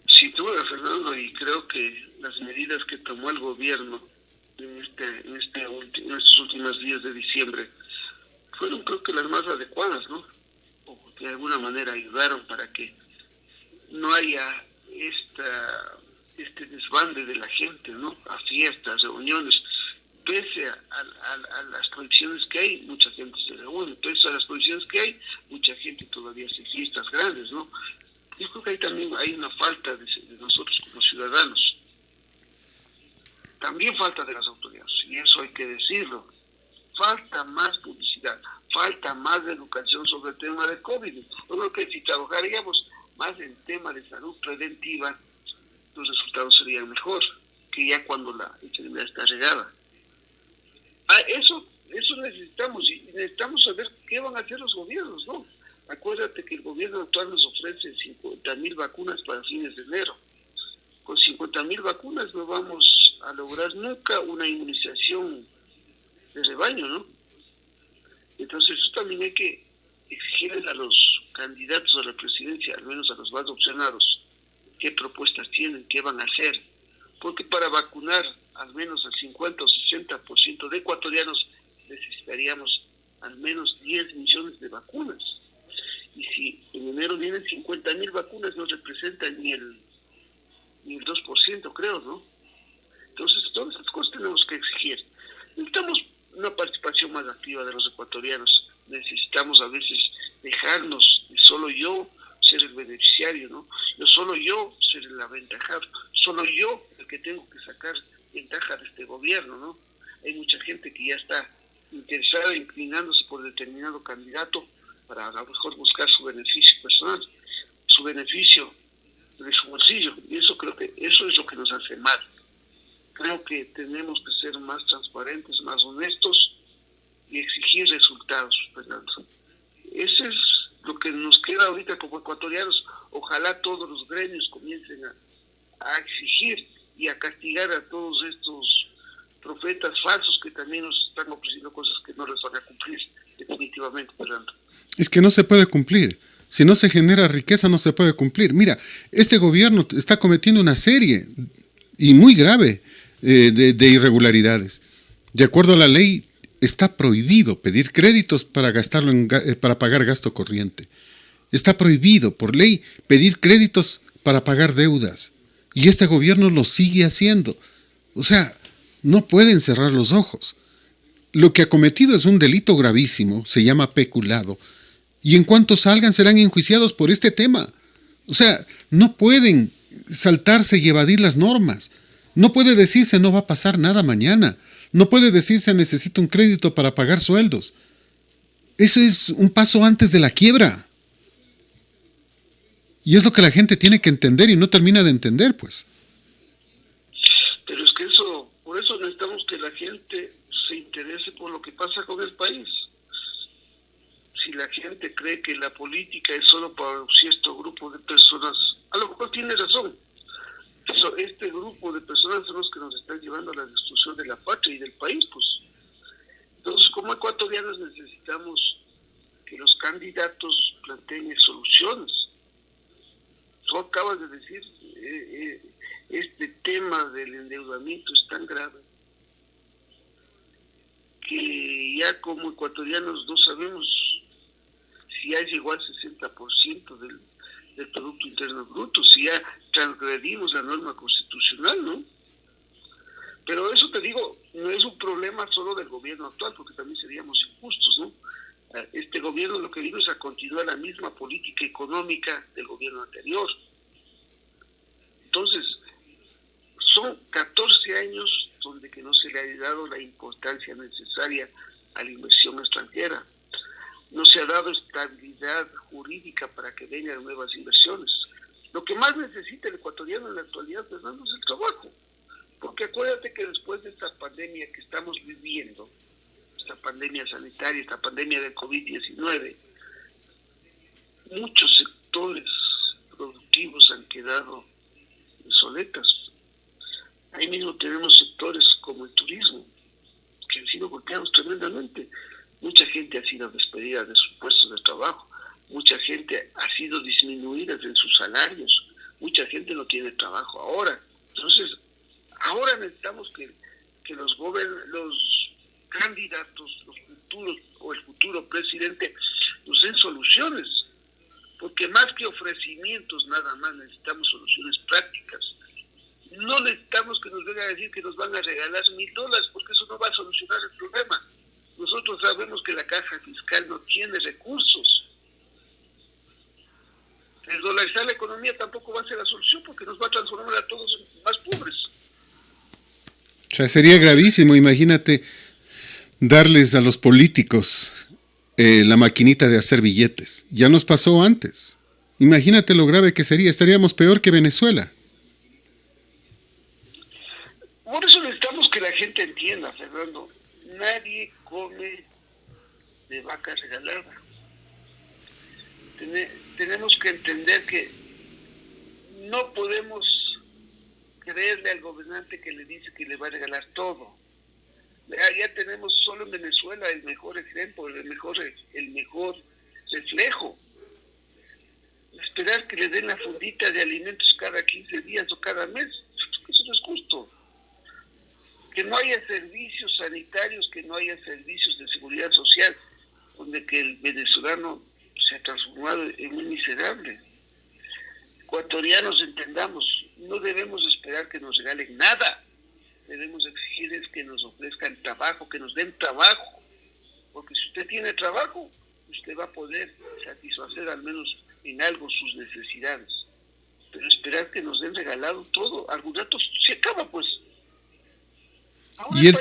Sin duda, Fernando, y creo que las medidas que tomó el gobierno en estos últimos días de diciembre fueron, creo que, las más adecuadas, ¿no? O de alguna manera ayudaron para que no haya este desbande de la gente, ¿no? A fiestas, reuniones. Pese a las prohibiciones que hay, mucha gente se reúne. Pese a las prohibiciones que hay, mucha gente todavía hace fiestas grandes, ¿no? Yo creo que ahí también hay una falta de nosotros como ciudadanos. También falta de las autoridades, y eso hay que decirlo. Falta más publicidad, falta más educación sobre el tema del COVID. Yo creo que si trabajaríamos más en tema de salud preventiva, los resultados serían mejor que ya cuando la enfermedad está regada. Eso necesitamos, y necesitamos saber qué van a hacer los gobiernos, ¿no? Acuérdate que el gobierno actual nos ofrece 50,000 vacunas para fines de enero. Con 50,000 vacunas no vamos a lograr nunca una inmunización de rebaño, ¿no? Entonces eso también hay que exigirles a los candidatos a la presidencia, al menos a los más opcionados, qué propuestas tienen, qué van a hacer. Porque para vacunar al menos al 50 o 60% de ecuatorianos necesitaríamos al menos 10 millones de vacunas. Y si en enero vienen 50,000 vacunas, no representan ni el 2%, creo, ¿no? Entonces, todas esas cosas tenemos que exigir. Necesitamos una participación más activa de los ecuatorianos. Necesitamos a veces dejarnos de solo yo ser el beneficiario, ¿no? Solo yo ser el aventajado, solo yo el que tengo que sacar ventaja de este gobierno, ¿no? Hay mucha gente que ya está interesada, inclinándose por determinado candidato para a lo mejor buscar su beneficio personal, su beneficio de su bolsillo, y eso creo que eso es lo que nos hace mal. Creo que tenemos que ser más transparentes, más honestos y exigir resultados, Fernando. Ese es lo que nos queda ahorita como ecuatorianos. Ojalá todos los gremios comiencen a exigir y a castigar a todos estos profetas falsos que también nos están ofreciendo cosas que no les van a cumplir definitivamente, Fernando. Es que no se puede cumplir. Si no se genera riqueza, no se puede cumplir. Mira, este gobierno está cometiendo una serie y muy grave de irregularidades. De acuerdo a la ley, está prohibido pedir créditos para gastarlo para pagar gasto corriente. Está prohibido por ley pedir créditos para pagar deudas. Y este gobierno lo sigue haciendo. O sea, no pueden cerrar los ojos. Lo que ha cometido es un delito gravísimo, se llama peculado. Y en cuanto salgan serán enjuiciados por este tema. O sea, no pueden saltarse y evadir las normas. No puede decirse no va a pasar nada mañana. No puede decirse necesito un crédito para pagar sueldos. Eso es un paso antes de la quiebra. Y es lo que la gente tiene que entender y no termina de entender, pues. Pero es que por eso necesitamos que la gente se interese por lo que pasa con el país. Si la gente cree que la política es solo para un cierto grupo de personas, a lo mejor tiene razón. Este grupo de personas son los que nos están llevando a la destrucción de la patria y del país, pues. Entonces, como ecuatorianos necesitamos que los candidatos planteen soluciones. Tú acabas de decir, este tema del endeudamiento es tan grave que ya como ecuatorianos no sabemos si ya llegó al 60% del Producto Interno Bruto, si ya transgredimos la norma constitucional, ¿no? Pero eso te digo, no es un problema solo del gobierno actual, porque también seríamos injustos, ¿no? Este gobierno lo que vino es a continuar la misma política económica del gobierno anterior. Entonces, son 14 años donde que no se le ha dado la importancia necesaria a la inversión extranjera. No se ha dado estabilidad jurídica para que vengan nuevas inversiones. Lo que más necesita el ecuatoriano en la actualidad, Fernando, es el trabajo. Porque acuérdate que después de esta pandemia que estamos viviendo, esta pandemia sanitaria, esta pandemia del COVID-19, muchos sectores productivos han quedado obsoletas. Ahí mismo tenemos sectores como el turismo, que han sido golpeados tremendamente. Mucha gente ha sido despedida de sus puestos de trabajo, mucha gente ha sido disminuida en sus salarios, mucha gente no tiene trabajo ahora. Entonces, ahora necesitamos que los candidatos, los futuros o el futuro presidente nos den soluciones, porque más que ofrecimientos nada más necesitamos soluciones prácticas. No necesitamos que nos vengan a decir que nos van a regalar $1,000, porque eso no va a solucionar el problema. Nosotros sabemos que la caja fiscal no tiene recursos. El dolarizar la economía tampoco va a ser la solución, porque nos va a transformar a todos en más pobres. O sea, sería gravísimo, imagínate, darles a los políticos la maquinita de hacer billetes. Ya nos pasó antes. Imagínate lo grave que sería. Estaríamos peor que Venezuela. Por eso necesitamos que la gente entienda, Fernando. Nadie come de vaca regalada. Tenemos que entender que no podemos creerle al gobernante que le dice que le va a regalar todo. Ya tenemos solo en Venezuela el mejor ejemplo, el mejor reflejo. Esperar que le den la fundita de alimentos cada 15 días o cada mes, eso no es justo. Que no haya servicios sanitarios, que no haya servicios de seguridad social, donde que el venezolano se ha transformado en un miserable. Ecuatorianos, entendamos, no debemos esperar que nos regalen nada. Debemos exigirles que nos ofrezcan trabajo, que nos den trabajo. Porque si usted tiene trabajo, usted va a poder satisfacer al menos en algo sus necesidades. Pero esperar que nos den regalado todo, algún rato se acaba, pues. Ahora Y el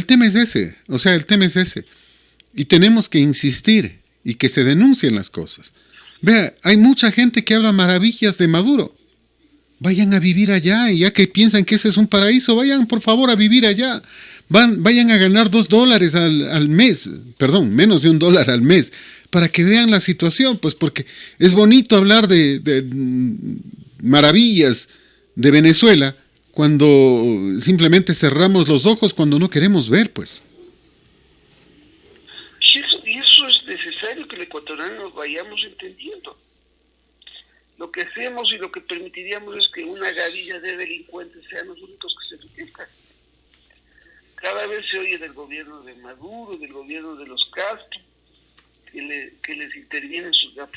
tema es ese, o sea, el tema es ese. Y tenemos que insistir y que se denuncien las cosas. Vea, hay mucha gente que habla maravillas de Maduro. Vayan a vivir allá, y ya que piensan que ese es un paraíso, vayan por favor a vivir allá. Vayan a ganar $2 al mes, perdón, menos de $1 al mes, para que vean la situación, pues porque es bonito hablar de maravillas de Venezuela cuando simplemente cerramos los ojos cuando no queremos ver, pues. Y eso es necesario que el ecuatoriano vayamos entendiendo. Lo que hacemos y lo que permitiríamos es que una gavilla de delincuentes sean los únicos que se enriquezcan. Cada vez se oye del gobierno de Maduro, del gobierno de los Castro, que les intervienen las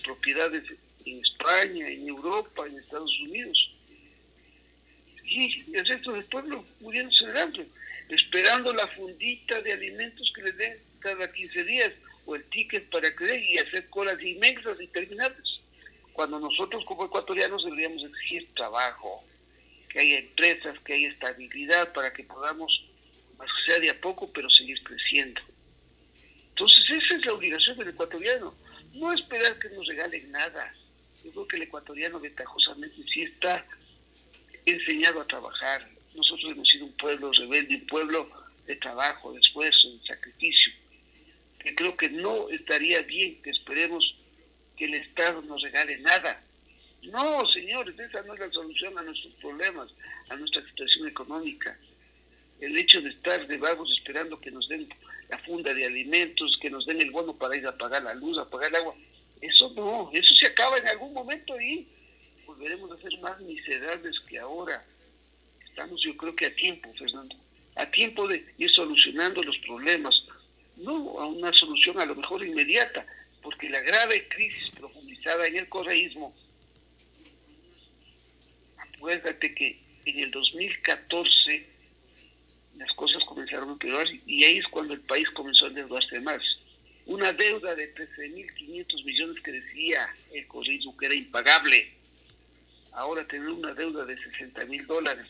propiedades en España, en Europa, en Estados Unidos. Y el resto del pueblo muriéndose de hambre, esperando la fundita de alimentos que les den cada 15 días, o el ticket para creer y hacer colas inmensas y interminables. Cuando nosotros como ecuatorianos deberíamos exigir trabajo, que haya empresas, que haya estabilidad para que podamos, más que sea de a poco, pero seguir creciendo. Entonces esa es la obligación del ecuatoriano, no esperar que nos regalen nada. Yo creo que el ecuatoriano ventajosamente sí está enseñado a trabajar. Nosotros hemos sido un pueblo rebelde, un pueblo de trabajo, de esfuerzo, de sacrificio. Que creo que no estaría bien que esperemos que el Estado nos regale nada. No, señores, esa no es la solución a nuestros problemas, a nuestra situación económica. El hecho de estar de vagos esperando que nos den la funda de alimentos, que nos den el bono para ir a pagar la luz, a pagar el agua, eso no, eso se acaba en algún momento y volveremos a ser más miserables que ahora. Estamos, yo creo que a tiempo, Fernando, a tiempo de ir solucionando los problemas, no a una solución a lo mejor inmediata, porque la grave crisis profundizada en el correísmo, acuérdate que en el 2014 las cosas comenzaron a empeorar y ahí es cuando el país comenzó a endeudarse más. Una deuda de 13.500 millones que decía el correísmo que era impagable. Ahora tener una deuda de $60.000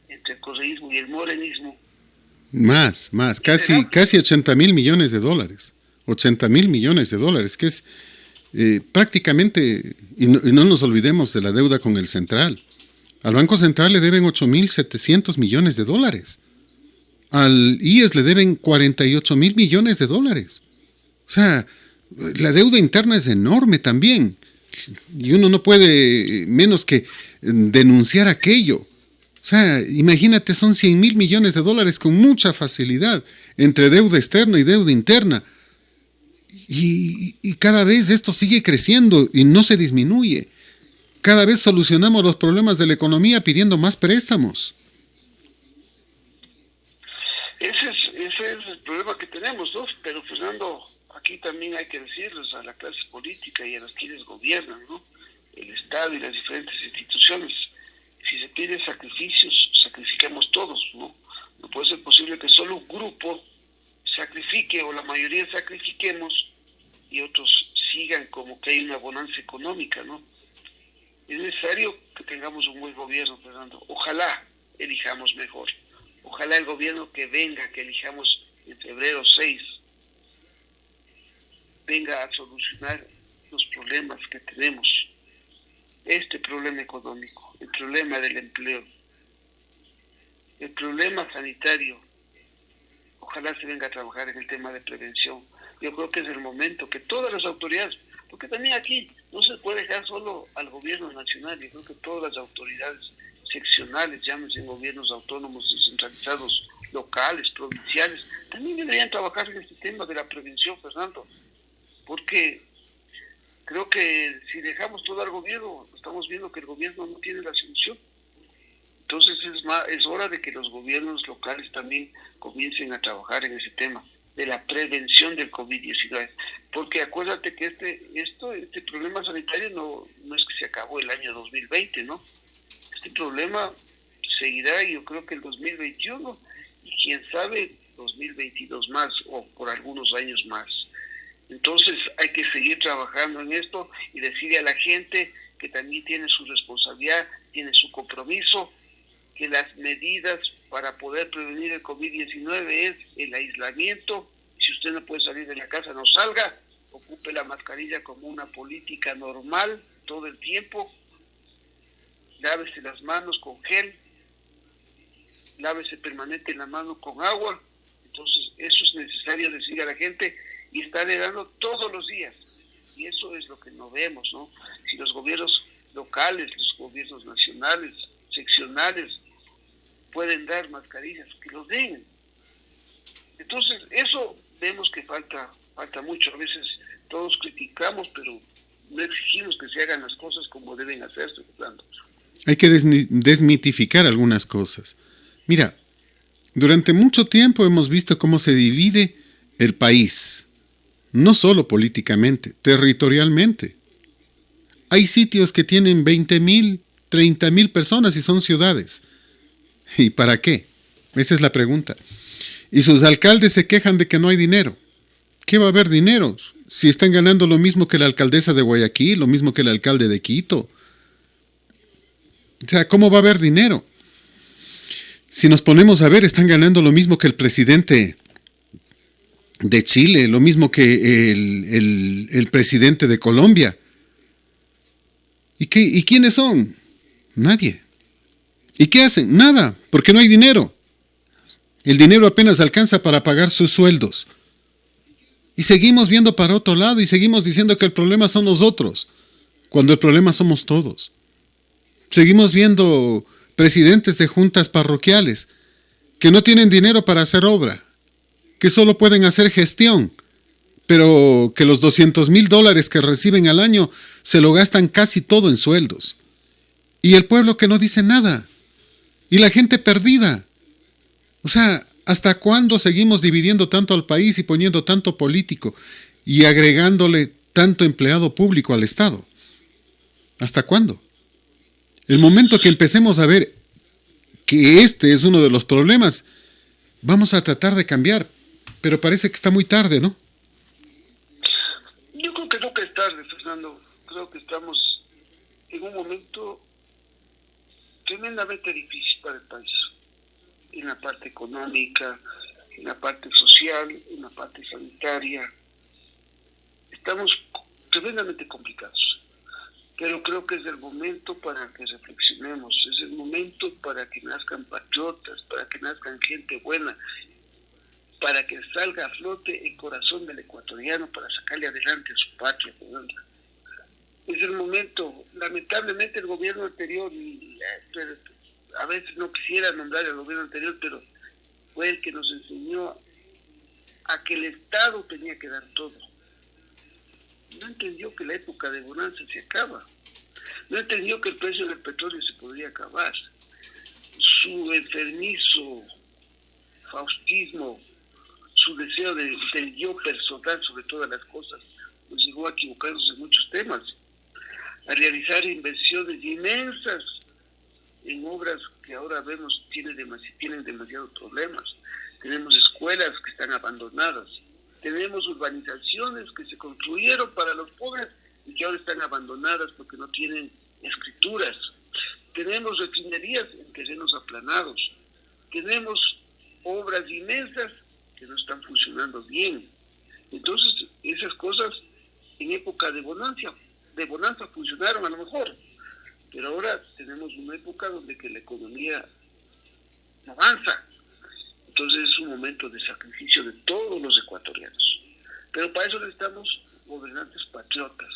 entre el correísmo y el morenismo. Más, casi 80.000 millones de dólares. 80.000 millones de dólares, que es prácticamente, y no nos olvidemos de la deuda con el Central. Al Banco Central le deben 8.700 millones de dólares. Al IES le deben 48.000 millones de dólares. O sea, la deuda interna es enorme también. Y uno no puede menos que denunciar aquello. O sea, imagínate, son 100.000 millones de dólares con mucha facilidad entre deuda externa y deuda interna. Y cada vez esto sigue creciendo y no se disminuye. Cada vez solucionamos los problemas de la economía pidiendo más préstamos. Ese es el problema que tenemos, ¿no? Pero Fernando, aquí también hay que decirles a la clase política y a los quienes gobiernan, ¿no? El Estado y las diferentes instituciones. Si se piden sacrificios, sacrifiquemos todos, ¿no? No puede ser posible que solo un grupo sacrifique o la mayoría sacrifiquemos y otros sigan como que hay una bonanza económica, ¿no? Es necesario que tengamos un buen gobierno, Fernando. Ojalá elijamos mejor. Ojalá el gobierno que venga, que elijamos en febrero 6, venga a solucionar los problemas que tenemos. Este problema económico, el problema del empleo, el problema sanitario. Ojalá se venga a trabajar en el tema de prevención. Yo creo que es el momento que todas las autoridades, porque también aquí no se puede dejar solo al gobierno nacional, yo creo que todas las autoridades seccionales, llámense gobiernos autónomos, descentralizados, locales, provinciales, también deberían trabajar en este tema de la prevención, Fernando, porque creo que si dejamos todo al gobierno, estamos viendo que el gobierno no tiene la solución. Entonces es hora de que los gobiernos locales también comiencen a trabajar en ese tema de la prevención del COVID-19, porque acuérdate que este problema sanitario no es que se acabó el año 2020, ¿no? Este problema seguirá, yo creo que el 2021 y quién sabe 2022 más o por algunos años más. Entonces hay que seguir trabajando en esto y decirle a la gente que también tiene su responsabilidad, tiene su compromiso, que las medidas para poder prevenir el COVID-19 es el aislamiento. Si usted no puede salir de la casa, no salga, ocupe la mascarilla como una política normal todo el tiempo, lávese las manos con gel, lávese permanente la mano con agua. Entonces eso es necesario decir a la gente y estarle dando todos los días. Y eso es lo que no vemos, ¿no? Si los gobiernos locales, los gobiernos nacionales, seccionales, pueden dar mascarillas, que los den. Entonces, eso vemos que falta mucho. A veces todos criticamos, pero no exigimos que se hagan las cosas como deben hacerse, Fernando. Hay que desmitificar algunas cosas. Mira, durante mucho tiempo hemos visto cómo se divide el país, no solo políticamente, territorialmente. Hay sitios que tienen 20.000, 30.000 personas y son ciudades. ¿Y para qué? Esa es la pregunta. Y sus alcaldes se quejan de que no hay dinero. ¿Qué va a haber dinero? Si están ganando lo mismo que la alcaldesa de Guayaquil, lo mismo que el alcalde de Quito. O sea, ¿cómo va a haber dinero? Si nos ponemos a ver, están ganando lo mismo que el presidente de Chile, lo mismo que el presidente de Colombia. ¿Y quiénes son? Nadie. ¿Y qué hacen? Nada, porque no hay dinero. El dinero apenas alcanza para pagar sus sueldos. Y seguimos viendo para otro lado y seguimos diciendo que el problema son los otros, cuando el problema somos todos. Seguimos viendo presidentes de juntas parroquiales que no tienen dinero para hacer obra, que solo pueden hacer gestión, pero que los $200,000 que reciben al año se lo gastan casi todo en sueldos. Y el pueblo que no dice nada. Y la gente perdida. O sea, ¿hasta cuándo seguimos dividiendo tanto al país y poniendo tanto político? y agregándole tanto empleado público al Estado. ¿Hasta cuándo? El momento que empecemos a ver que este es uno de los problemas, vamos a tratar de cambiar, pero parece que está muy tarde, ¿no? Yo creo que nunca es tarde, Fernando. Creo que estamos en un momento tremendamente difícil para el país, en la parte económica, en la parte social, en la parte sanitaria. Estamos tremendamente complicados, pero creo que es el momento para que reflexionemos, es el momento para que nazcan patriotas, para que nazcan gente buena, para que salga a flote el corazón del ecuatoriano para sacarle adelante a su patria. Es el momento. Lamentablemente el gobierno anterior, a veces no quisiera nombrar al gobierno anterior, pero fue el que nos enseñó a que el Estado tenía que dar todo. No entendió que la época de bonanza se acaba. No entendió que el precio del petróleo se podría acabar. Su enfermizo faustismo, su deseo del yo personal sobre todas las cosas, nos llegó a equivocarnos en muchos temas, a realizar inversiones inmensas en obras que ahora vemos tienen demasiados problemas. Tenemos escuelas que están abandonadas, tenemos urbanizaciones que se construyeron para los pobres y que ahora están abandonadas porque no tienen escrituras. Tenemos refinerías en terrenos aplanados, tenemos obras inmensas que no están funcionando bien. Entonces, esas cosas en época de bonanza funcionaron a lo mejor, pero ahora tenemos una época donde que la economía no avanza. Entonces es un momento de sacrificio de todos los ecuatorianos. Pero para eso necesitamos gobernantes patriotas,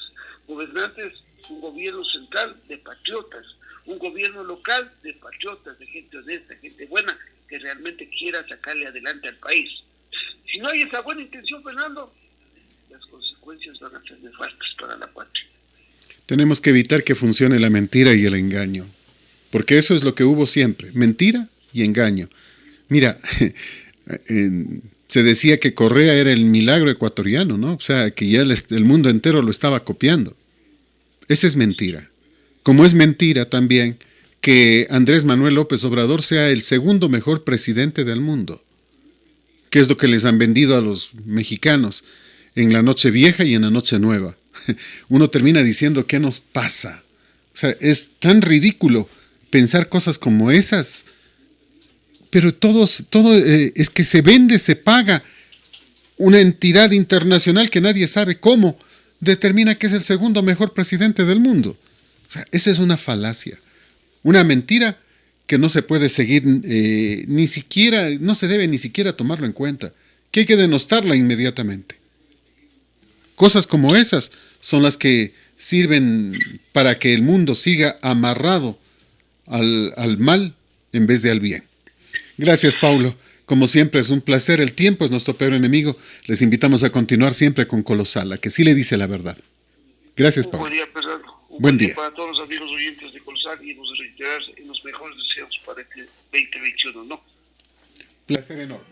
un gobierno central de patriotas, un gobierno local de patriotas, de gente honesta, gente buena, que realmente quiera sacarle adelante al país. Si no hay esa buena intención, Fernando, las consecuencias van a ser nefastas para la patria. Tenemos que evitar que funcione la mentira y el engaño, porque eso es lo que hubo siempre, mentira y engaño. Mira, se decía que Correa era el milagro ecuatoriano, ¿no? O sea, que ya el mundo entero lo estaba copiando. Esa es mentira. Como es mentira también que Andrés Manuel López Obrador sea el segundo mejor presidente del mundo, que es lo que les han vendido a los mexicanos en la noche vieja y en la noche nueva. Uno termina diciendo, ¿qué nos pasa? O sea, es tan ridículo pensar cosas como esas. Pero todo es que se vende, se paga. Una entidad internacional que nadie sabe cómo determina que es el segundo mejor presidente del mundo. O sea, esa es una falacia, una mentira que no se puede seguir ni siquiera, no se debe ni siquiera tomarlo en cuenta, que hay que denostarla inmediatamente. Cosas como esas son las que sirven para que el mundo siga amarrado al mal en vez de al bien. Gracias, Paulo. Como siempre, es un placer. El tiempo es nuestro peor enemigo. Les invitamos a continuar siempre con Colosal, a que sí le dice la verdad. Gracias, Paulo. Buen día, Fernando. Buen día para todos los amigos oyentes de Colosal y hemos de reiterar en los mejores deseos para este 2021, ¿no? Placer enorme.